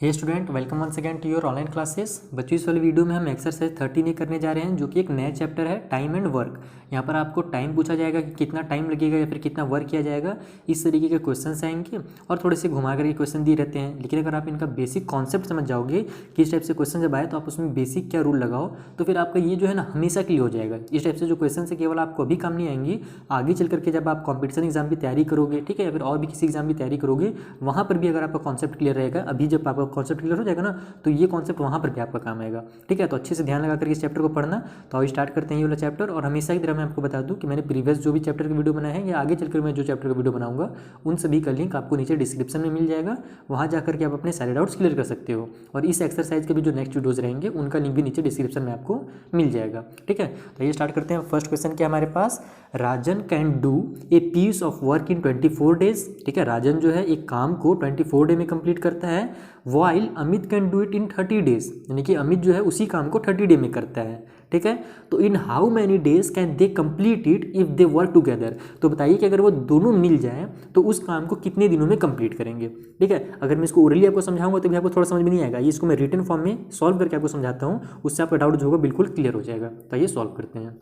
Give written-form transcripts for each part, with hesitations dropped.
Hey student, welcome once again to your online classes. बच्चों, इस वाले वीडियो में हम एक्सरसाइज 13 करने जा रहे हैं, जो कि एक नया चैप्टर है, टाइम एंड वर्क। यहाँ पर आपको टाइम पूछा जाएगा कि कितना टाइम लगेगा या फिर कितना वर्क किया जाएगा। इस तरीके के क्वेश्चंस आएंगे और थोड़े से घुमा करके क्वेश्चन दिए रहते हैं। लेकिन अगर आप इनका बेसिक कॉन्सेप्ट समझ जाओगे कि इस टाइप से क्वेश्चन जब आए तो आप उसमें बेसिक क्या रूल लगाओ, तो फिर आपका ये जो है ना हमेशा क्लियर हो जाएगा। इस टाइप से जो क्वेश्चन है केवल आपको अभी काम नहीं आएंगी, आगे चल करके जब आप कॉम्पिटिशन एग्जाम की तैयारी करोगे, ठीक है, या फिर और भी किसी एग्जाम की तैयारी करोगे, वहाँ पर भी अगर आपका कॉन्सेप्ट क्लियर रहेगा, अभी जब आपका कॉन्सेप्ट क्लियर हो जाएगा ना, तो ये कॉन्सेप्ट वहाँ पर भी आपका काम आएगा। ठीक है, तो अच्छे से ध्यान लगा करके इस चैप्टर को पढ़ना। तो अब स्टार्ट करते हैं ये वाला चैप्टर। और हमेशा की तरह मैं आपको बता दूं कि मैंने प्रीवियस जो भी चैप्टर का वीडियो बनाया है या आगे चलकर मैं जो चैप्टर का वीडियो बनाऊंगा, उन सभी का लिंक आपको नीचे डिस्क्रिप्शन में मिल जाएगा। वहाँ जाकर के आप अपने सारे डाउट्स क्लियर कर सकते हो। और इस एक्सरसाइज के भी जो नेक्स्ट वीडियोज रहेंगे उनका लिंक भी नीचे डिस्क्रिप्शन में आपको मिल जाएगा। ठीक है, तो ये स्टार्ट करते हैं। फर्स्ट क्वेश्चन क्या हमारे पास, Rajan can do a piece of work in 24 days. ठीक है, राजन जो है एक काम को 24 डे में कंप्लीट करता है, while Amit can do it in 30 days. यानी कि अमित जो है उसी काम को 30 डे में करता है। ठीक है, तो in how many days can they complete it if they work together. तो बताइए कि अगर वो दोनों मिल जाए तो उस काम को कितने दिनों में कंप्लीट करेंगे। ठीक है, अगर मैं इसको ओरली आपको समझाऊंगा तो भी आपको थोड़ा समझ में नहीं आएगा, ये इसको मैं रिटन फॉर्म में सॉल्व करके आपको समझाता हूँ, उससे आपका डाउट जो होगा बिल्कुल क्लियर हो जाएगा। तो ये सॉल्व करते हैं।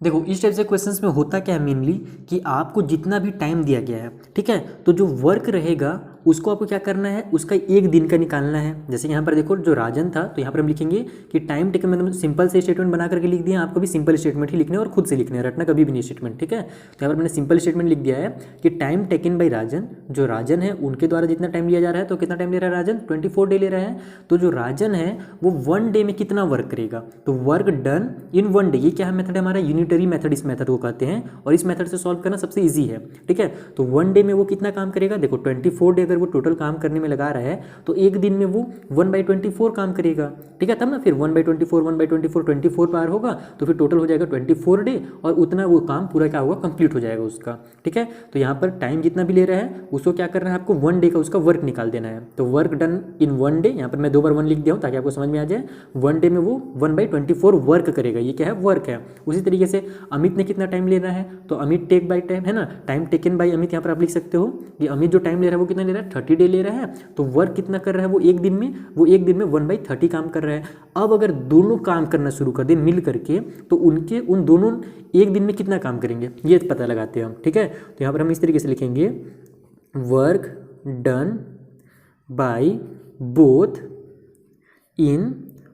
देखो, इस टाइप से क्वेश्चंस में होता क्या है मेनली कि आपको जितना भी टाइम दिया गया है, ठीक है, तो जो वर्क रहेगा उसको आपको क्या करना है, उसका एक दिन का निकालना है। जैसे यहाँ पर देखो, जो राजन था तो यहाँ पर हम लिखेंगे कि टाइम टेकन, मतलब सिंपल से स्टेटमेंट बना करके लिख दिया। आपको भी सिंपल स्टेटमेंट ही लिखने और खुद से लिखने, रटना कभी भी नहीं स्टेटमेंट। ठीक है, तो यहाँ पर मैंने सिंपल स्टेटमेंट लिख दिया है कि टाइम टेकन बाई राजन, जो राजन है उनके द्वारा जितना टाइम लिया जा रहा है, तो कितना टाइम ले रहा है राजन, 24 डे ले रहा है। तो जो राजन है वो 1 डे में कितना वर्क करेगा, तो वर्क डन इन 1 डे। ये क्या है मेथड है हमारा, यूनिटरी मेथड इस मेथड को कहते हैं, और इस मेथड से सॉल्व करना सबसे ईजी है। ठीक है, तो 1 डे में वो कितना काम करेगा, देखो 24 डे अगर वो टोटल काम करने में लगा रहा है तो एक दिन में वो 1/24 काम करेगा। ठीक है, तब ना फिर 1/24 1/24 24 पार होगा तो फिर टोटल हो जाएगा 24 डे, और उतना वो काम पूरा क्या होगा, कंप्लीट हो जाएगा उसका। ठीक है, तो यहाँ पर टाइम जितना भी ले रहा है उसको क्या करना है, आपको 1 डे का उसका वर्क निकाल देना है। तो वर्क डन इन 1 डे, यहाँ पर मैं 2 बार 1 लिख दिया हूँ ताकि आपको समझ में आ जाए। 1 डे में वो 1/24 वर्क करेगा, ये क्या है, वर्क है। उसी तरीके से अमित ने कितना टाइम लेना है, तो अमित टेक बाई टाइम है ना, टाइम टेकन बाई अमित, यहाँ पर आप लिख सकते हो कि अमित जो टाइम ले रहा है वो कितना ले रहा है, 30 डे ले रहा है। तो वर्क कितना कर रहा है वो एक दिन में, वो एक दिन में 1/30 काम कर रहा है। अब अगर दोनों काम करना शुरू कर दे मिल करके, तो उन दोनों एक दिन में कितना काम करेंगे ये पता लगाते हैं हम। ठीक है, तो यहाँ पर हम इस तरीके से लिखेंगे, work done by both in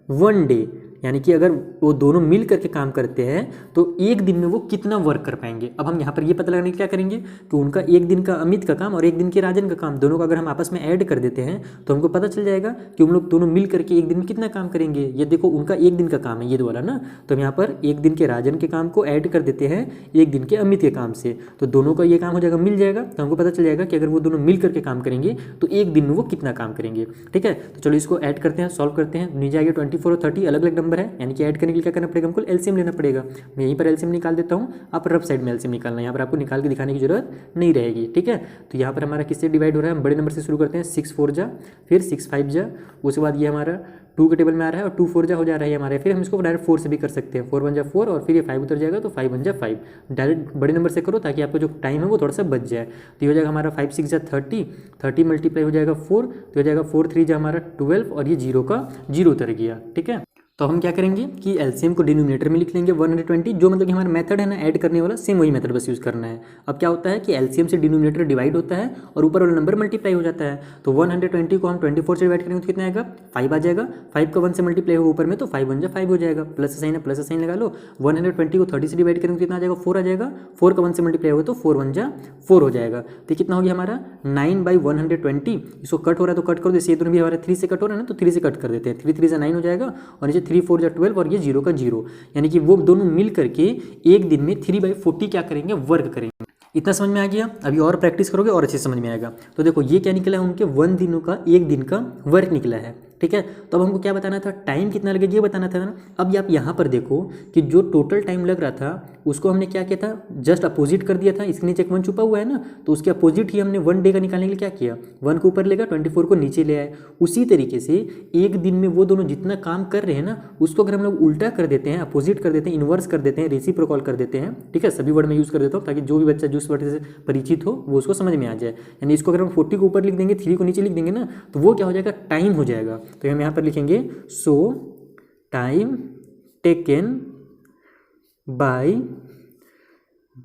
1 day. यानी कि अगर वो दोनों मिल करके काम करते हैं तो एक दिन में वो कितना वर्क कर पाएंगे। अब हम यहाँ पर ये पता लगाने के क्या करेंगे कि उनका एक दिन का अमित का काम और एक दिन के राजन का काम, दोनों का अगर हम आपस में ऐड कर देते हैं तो हमको पता चल जाएगा कि उन लोग दोनों मिल करके एक दिन में कितना काम करेंगे। ये देखो, उनका एक दिन का काम है ये वाला ना, तो हम यहाँ पर एक दिन के राजन के काम को ऐड कर देते हैं एक दिन के अमित के काम से, तो दोनों का ये काम हो जाएगा, मिल जाएगा। तो हमको पता चल जाएगा कि अगर वो दोनों मिल करके काम करेंगे तो एक दिन में वो कितना काम करेंगे। ठीक है, तो चलो इसको ऐड करते हैं, सॉल्व करते हैं। नीचे आगे 24 और 30 अलग अलग नंबर है, यानी कि ऐड करने के लिए क्या करना पड़ेगा, हमको एलसीएम लेना पड़ेगा। मैं यहीं पर एलसीएम निकाल देता हूँ, आप रफ साइड में एलसीएम निकालना है, यहाँ पर आपको निकाल के दिखाने की जरूरत नहीं रहेगी। ठीक है, तो यहाँ पर हमारा किससे डिवाइड हो रहा है, हम बड़े नंबर से शुरू करते हैं, 6 4 जा, फिर 6 5 जा, उसके बाद ये हमारा 2 के टेबल में आ रहा है और 2 4 जा हो जा रहा है हमारे। फिर हम इसको डायरेक्ट 4 से भी कर सकते हैं, 4 1 जा 4, और फिर ये 5 उतर जाएगा तो 5 1 जा 5। डायरेक्ट बड़े नंबर से करो ताकि आपका जो टाइम है वो थोड़ा सा बच जाए। तो ये हो जाएगा हमारा 5 6 जा 30, 30 मल्टीप्लाई हो जाएगा 4, तो हो जाएगा 4 3 जा हमारा 12, और ये 0 का 0 उतर गया। ठीक है, तो हम क्या करेंगे कि एलसीएम को डिनोमिनेटर में लिख लेंगे 120, जो मतलब कि हमारा मेथड है ना ऐड करने वाला, सेम वही मेथड बस यूज़ करना है। अब क्या होता है कि एलसीएम से डिनोमिनेटर डिवाइड होता है और ऊपर वाला नंबर मल्टीप्लाई हो जाता है। तो 120 को हम 24 से डिवाइड करेंगे तो कितना आएगा, 5 आ जाएगा। 5 का 1 से मल्टीप्लाई होगा ऊपर में तो 5 1 जा 5 हो जाएगा, प्लस साइन है प्लस साइन लगा लो। 120 को 30 से डिवाइड करेंगे तो कितना आ जाएगा, 4 आ जाएगा। 4 का 1 से मल्टीप्लाई होगा तो 4 1 जा 4 हो जाएगा। तो कितना हो गया हमारा 9/120। इसको कट हो रहा है तो कट कर दो, ये दोनों भी हमारे 3 से कट हो रहा है ना, तो 3 से कट कर देते हैं। 3 3 जा 9 हो जाएगा, और नीचे 3 4 जा 12, और ये 0 का 0, यानी कि वो दोनों मिल करके एक दिन में 3/40 क्या करेंगे, वर्क करेंगे। इतना समझ में आ गया। अभी और प्रैक्टिस करोगे और अच्छे से समझ में आएगा। तो देखो ये क्या निकला है, उनके 1 दिनों का एक दिन का वर्क निकला है। ठीक है। तो अब हमको क्या बताना था, टाइम कितना लगेगा ये बताना था ना। अब आप यहाँ पर देखो कि जो टोटल टाइम लग रहा था उसको हमने क्या किया था, जस्ट अपोजिट कर दिया था। इसके नीचे एक 1 छुपा हुआ है ना, तो उसके अपोजिट ही हमने 1 डे का निकालने के लिए क्या किया, 1 को ऊपर लेगा, 24 को नीचे ले आए। उसी तरीके से एक दिन में वो दोनों जितना काम कर रहे हैं ना, उसको अगर हम लोग उल्टा कर देते हैं, अपोजिट कर देते हैं, इन्वर्स कर देते हैं, रेसिप्रोकल कर देते हैं, ठीक है। सभी वर्ड में यूज़ कर देता हूँ ताकि जो भी बच्चा जिस वर्ड से परिचित हो वो उसको समझ में आ जाए। यानी इसको अगर हम 40 को ऊपर लिख देंगे, 3 को नीचे लिख देंगे ना, तो वो क्या हो जाएगा, टाइम हो जाएगा। तो हम यहाँ पर लिखेंगे सो टाइम टेकन बाय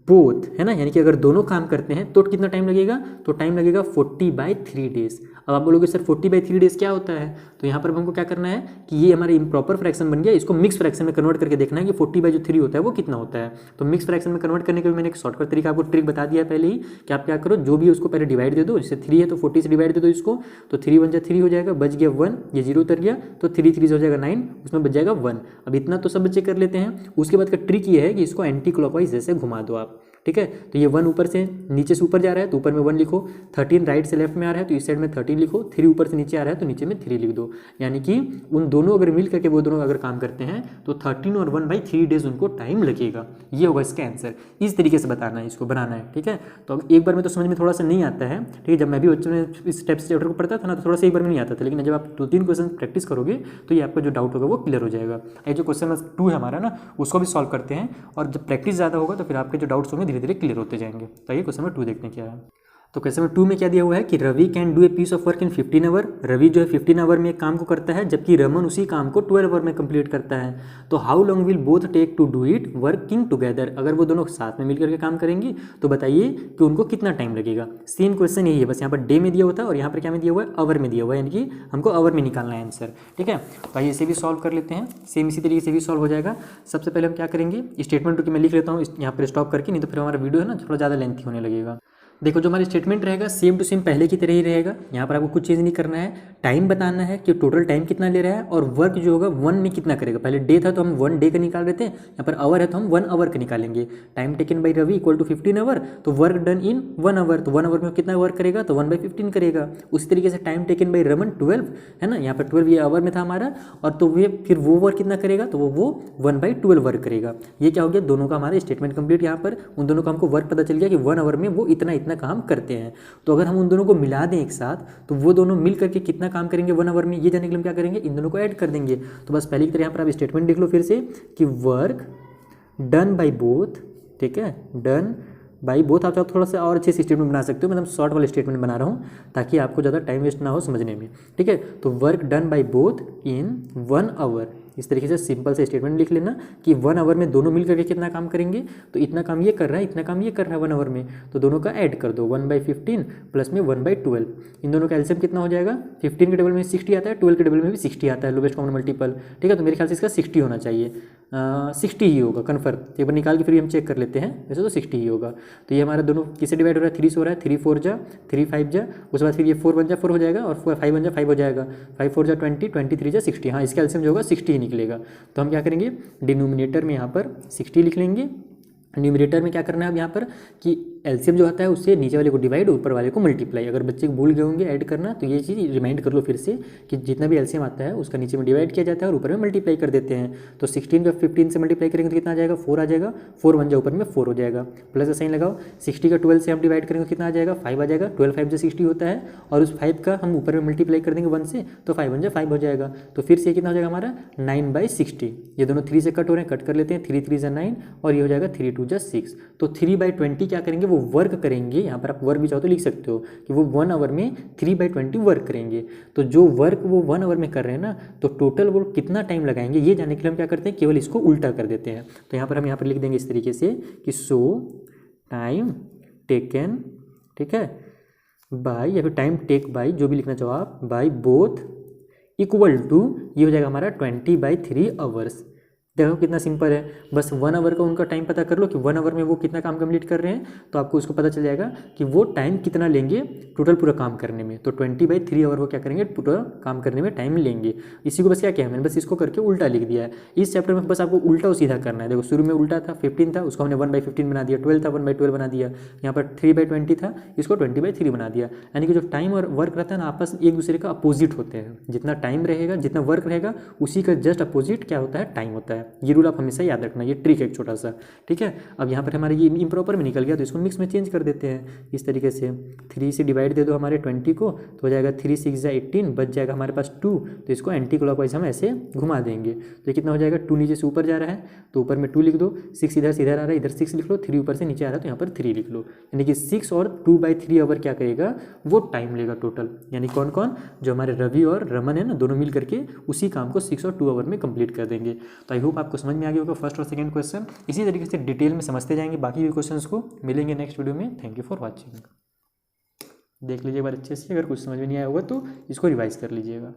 बोथ, है ना। यानी कि अगर दोनों काम करते हैं तो कितना टाइम लगेगा, तो टाइम लगेगा 40/3 डेज। अब आप बोलोगे सर 40/3 डेज क्या होता है, तो यहाँ पर हमको क्या करना है कि ये हमारा इम्प्रॉपर फ्रैक्शन बन गया, इसको मिक्स फ्रैक्शन में कन्वर्ट करके देखना है कि 40/3 होता है वो कितना होता है। तो मिक्स फ्रैक्शन में कन्वर्ट करने के लिए मैंने एक शॉर्टकट तरीका आपको ट्रिक बता दिया है पहले ही कि आप क्या करो, जो भी है उसको पहले डिवाइड दे दो। जैसे 3 है तो 40 से डिवाइड दे दो इसको, तो 3 1 3 हो जाएगा, बच गया 1, ये 0 उतर गया, तो 3 3 हो जाएगा 9, उसमें बच जाएगा 1। अब इतना तो सब बच्चे कर लेते हैं। उसके बाद का ट्रिक ये है कि इसको एंटी क्लॉकवाइज जैसे घुमा दो आप, ठीक है। तो ये 1 ऊपर से नीचे से ऊपर जा रहा है तो ऊपर में 1 लिखो, 13 राइट से लेफ्ट में आ रहा है तो इस साइड में 13 लिखो, 3 ऊपर से नीचे आ रहा है तो नीचे में 3 लिख दो। यानी कि उन दोनों अगर मिल करके वो दोनों अगर काम करते हैं तो 13 और 1/3 डेज उनको टाइम लगेगा। ये होगा इसका आंसर। इस तरीके से बताना है, इसको बनाना है, ठीक है। तो अब एक बार में तो समझ में थोड़ा सा नहीं आता है, ठीक है। जब मैं भी बच्चों में इस स्टेप से चैप्टर को पढ़ता था ना तो थोड़ा सा एक बार में नहीं आता था, लेकिन जब आप 2-3 क्वेश्चन प्रैक्टिस करोगे तो ये आपका जो डाउट होगा वो क्लियर हो जाएगा। ये जो क्वेश्चन 2 है हमारा ना, उसको भी सॉल्व करते हैं, और जब प्रैक्टिस ज़्यादा होगा तो फिर आपके जो डाउट्स होंगे धीरे धीरे क्लियर होते जाएंगे। तो आइए क्वेश्चन नंबर 2 देखते हैं क्या है। तो क्वेश्चन नंबर 2 में क्या दिया हुआ है कि Ravi can do a piece of work in 15 hour. Ravi जो है 15 आवर में एक काम को करता है, जबकि रमन उसी काम को 12 आवर में कंप्लीट करता है। तो how long will both take to do it working together. अगर वो दोनों साथ में मिलकर के काम करेंगे तो बताइए कि उनको कितना टाइम लगेगा। सेम क्वेश्चन यही है, बस यहाँ पर डे में दिया होता है और यहाँ पर क्या में दिया हुआ है, आवर में दिया हुआ है, यानी कि हमको आवर में निकालना है आंसर, ठीक है। तो आइए इसे भी सॉल्व कर लेते हैं, सेम इसी तरीके से भी सॉल्व हो जाएगा। सबसे पहले हम क्या करेंगे, स्टेटमेंट को मैं लिख लेता हूँ यहाँ पर स्टॉप करके, नहीं तो फिर हमारा वीडियो है ना थोड़ा ज़्यादा लेंथी होने लगेगा। देखो जो हमारा स्टेटमेंट रहेगा सेम टू सेम पहले की तरह ही रहेगा। यहाँ पर आपको कुछ चीज़ नहीं करना है, टाइम बताना है कि टोटल टाइम कितना ले रहा है और वर्क जो होगा 1 में कितना करेगा। पहले डे था तो हम 1 डे का निकाल रहे थे, यहाँ पर आवर है तो हम 1 आवर का निकालेंगे। Time taken by Ravi equal to 15 hour, तो वर्क डन इन 1 आवर, तो 1 आवर में कितना वर्क करेगा, तो 1/15 करेगा। उसी तरीके से टाइम टेकन बाई रमन 12 है ना, यहाँ पर 12 ये आवर में था हमारा, और तो वे फिर वो वर्क कितना करेगा, तो वो 1/12 वर्क करेगा। ये क्या हो गया, दोनों का हमारा स्टेटमेंट कंप्लीट। यहाँ पर उन दोनों का हमको वर्क पता चल गया कि 1 आवर में वो इतना इतना काम करते हैं। तो अगर हम उन दोनों को मिला दें एक साथ तो वो दोनों मिल करके कितना काम करेंगे 1 आवर में, ये जानने के लिए हम क्या करेंगे, इन दोनों को ऐड कर देंगे। तो बस पहले की तरह यहाँ पर आप स्टेटमेंट देख लो फिर से कि वर्क डन बाय बोथ, ठीक है, डन बाई बोथ। आप थोड़ा सा और अच्छे से स्टेटमेंट बना सकते हो, मतलब शॉर्ट वाले स्टेटमेंट बना रहा हूँ ताकि आपको ज़्यादा टाइम वेस्ट ना हो समझने में, ठीक है। तो work done by both in 1 hour, इस तरीके से सिंपल से स्टेटमेंट लिख लेना कि 1 आवर में दोनों मिल करके कितना काम करेंगे, तो इतना काम ये कर रहा है, इतना काम ये कर रहा है 1 आवर में, तो दोनों का ऐड कर दो 1/15 प्लस में 1/12। इन दोनों का एलसीएम कितना हो जाएगा, 15 के टेबल में 60 आता है, 12 के टेबल में भी 60 आता है, लोवेस्ट कॉमन मल्टीपल, ठीक है। तो मेरे ख्याल से इसका 60 होना चाहिए, 60 ही होगा कन्फर्म। एक बार निकाल के फिर हम चेक कर लेते हैं, वैसे तो 60 ही होगा। तो ये हमारा दोनों किससे डिवाइड हो रहा है, 3 से हो रहा है, 3 4 जा 3 5 जा, उसके बाद फिर ये 4 1 जा 4 हो जाएगा और 5 1 जा 5 हो जाएगा, 5 4 जा 20, 23 जा 60। हाँ, इसका एलसीएम जो होगा 60 ही निकलेगा। तो हम क्या करेंगे, डिनोमिनेटर में यहाँ पर 60 लिख लेंगे, न्यूमरेटर में क्या करना है अब यहाँ पर कि एलसीएम जो होता है उससे नीचे वाले को डिवाइड, ऊपर वाले को मल्टीप्लाई। अगर बच्चे भूल गए होंगे ऐड करना तो ये चीज़ रिमाइंड कर लो फिर से कि जितना भी एलसीएम आता है उसका नीचे में डिवाइड किया जाता है और ऊपर में मल्टीप्लाई कर देते हैं। तो 16 का 15 से मल्टीप्लाई करेंगे तो कितना आ जाएगा, 4 आ जाएगा, 4 1 जा ऊपर में 4 हो जाएगा, प्लस का साइन लगाओ। 60 का 12 से हम डिवाइड करेंगे तो कितना आ जाएगा, 5 आ जाएगा, 12 5 जा 60 होता है, और उस 5 का हम ऊपर में मल्टीप्लाई कर देंगे 1 से, तो 5 1 जा 5 हो जाएगा। तो फिर से कितना हो जाएगा हमारा 9/60। ये दोनों 3 से कट हो रहे हैं, कट कर लेते हैं, 3 3 जा 9 और ये हो जाएगा 3 2 जा 6। तो 3/20 क्या करेंगे, वो वर्क करेंगे। यहाँ पर आप वर्क भी चाहो तो लिख सकते हो कि वो 1 आवर में 3/20 वर्क करेंगे। तो जो वर्क वो 1 आवर में कर रहे हैं ना, तो टोटल वो कितना टाइम लगाएंगे ये जानने के लिए हम क्या करते हैं, केवल इसको उल्टा कर देते हैं। तो यहाँ पर हम यहाँ पर लिख देंगे इस तरीके से कि सो टाइम टेकन, ठीक है, बाय या फिर टाइम टेक बाय, जो भी लिखना चाहो आप, बाय बोथ इक्वल टू, ये हो जाएगा हमारा 20/3 आवर्स। देखो कितना सिंपल है, बस 1 आवर का उनका टाइम पता कर लो कि 1 आवर में वो कितना काम कंप्लीट कर रहे हैं, तो आपको उसको पता चल जाएगा कि वो टाइम कितना लेंगे टोटल पूरा काम करने में। तो 20/3 आवर वो क्या करेंगे, पूरा काम करने में टाइम लेंगे। इसी को बस क्या किया मैंने, बस इसको करके उल्टा लिख दिया है। इस चैप्टर में बस आपको उल्टा और सीधा करना है। देखो शुरू में उल्टा था, 15 था, उसको हमने 1/15 बना दिया, 12 था 1/12 बना दिया, यहाँ पर 3/20 था, इसको 20/3 बना दिया। यानी कि जो टाइम और वर्क रहता है ना, आपस एक दूसरे का अपोजिट होते हैं। जितना टाइम रहेगा, जितना वर्क रहेगा, उसी का जस्ट अपोजिट क्या होता है, टाइम होता है। ये रूल आप हमेशा याद रखना, ये ट्रिक है एक छोटा सा, ठीक है। अब यहाँ पर हमारे ये इम्प्रॉपर में निकल गया, तो इसको मिक्स में चेंज कर देते हैं इस तरीके से। 3 से डिवाइड दे दो हमारे 20 को, तो हो जाएगा 3 6 या 18, बच जाएगा हमारे पास 2। तो इसको एंटी क्लॉकवाइज हम ऐसे घुमा देंगे, तो कितना हो जाएगा, 2 नीचे से ऊपर जा रहा है तो ऊपर में 2 लिख दो, 6 इधर से इधर आ रहा है, इधर 6 लिख लो, 3 ऊपर से नीचे आ रहा है तो यहाँ पर 3 लिख लो। यानी कि 6 और 2/3 आवर क्या करेगा, वो टाइम लेगा टोटल। यानी कौन कौन, जो हमारे रवि और रमन है ना, दोनों मिल करके उसी काम को 6 और 2 आवर में कंप्लीट कर देंगे। तो आई होप आपको समझ में आ गया होगा फर्स्ट और सेकंड क्वेश्चन। इसी तरीके से डिटेल में समझते जाएंगे बाकी भी क्वेश्चंस को। मिलेंगे नेक्स्ट वीडियो में। Thank you for watching. देख लीजिए एक बार अच्छे से, अगर कुछ समझ में नहीं आया होगा तो इसको रिवाइज कर लीजिएगा।